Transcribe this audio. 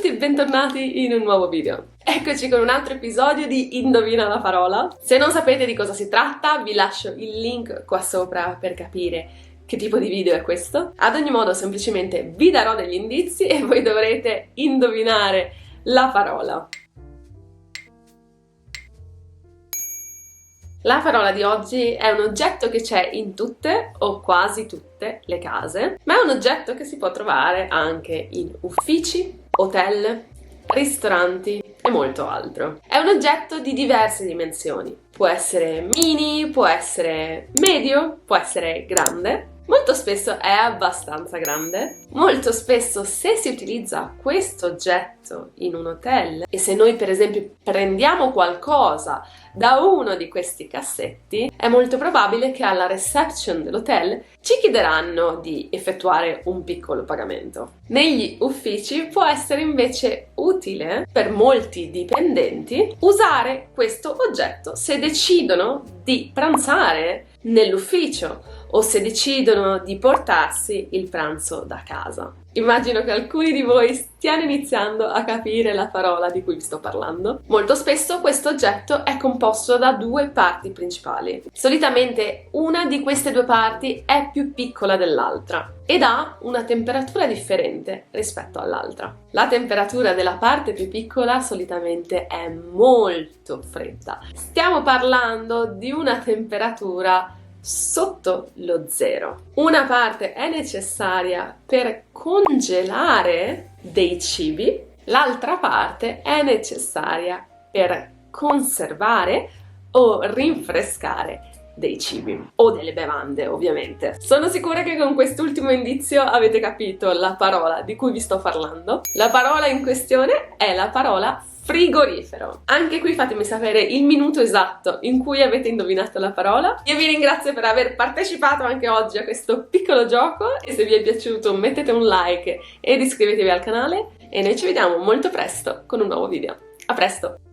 tutti e bentornati in un nuovo video. Eccoci con un altro episodio di Indovina la parola. Se non sapete di cosa si tratta, vi lascio il link qua sopra per capire che tipo di video è questo. Ad ogni modo, semplicemente vi darò degli indizi e voi dovrete indovinare la parola. La parola di oggi è un oggetto che c'è in tutte o quasi tutte le case, ma è un oggetto che si può trovare anche in uffici, hotel, ristoranti e molto altro. È un oggetto di diverse dimensioni. Può essere mini, può essere medio, può essere grande. Molto spesso è abbastanza grande. Molto spesso se si utilizza questo oggetto in un hotel e se noi per esempio prendiamo qualcosa da uno di questi cassetti, è molto probabile che alla reception dell'hotel ci chiederanno di effettuare un piccolo pagamento. Negli uffici può essere invece utile per molti dipendenti usare questo oggetto se decidono di pranzare nell'ufficio o se decidono di portarsi il pranzo da casa. Immagino che alcuni di voi stiano iniziando a capire la parola di cui vi sto parlando. Molto spesso questo oggetto è composto da due parti principali. Solitamente una di queste due parti è più piccola dell'altra ed ha una temperatura differente rispetto all'altra. La temperatura della parte più piccola solitamente è molto fredda. Stiamo parlando di una temperatura sotto lo zero. Una parte è necessaria per congelare dei cibi, l'altra parte è necessaria per conservare o rinfrescare dei cibi o delle bevande, ovviamente. Sono sicura che con quest'ultimo indizio avete capito la parola di cui vi sto parlando. La parola in questione è la parola frigorifero. Anche qui fatemi sapere il minuto esatto in cui avete indovinato la parola. Io vi ringrazio per aver partecipato anche oggi a questo piccolo gioco e se vi è piaciuto mettete un like ed iscrivetevi al canale e noi ci vediamo molto presto con un nuovo video. A presto!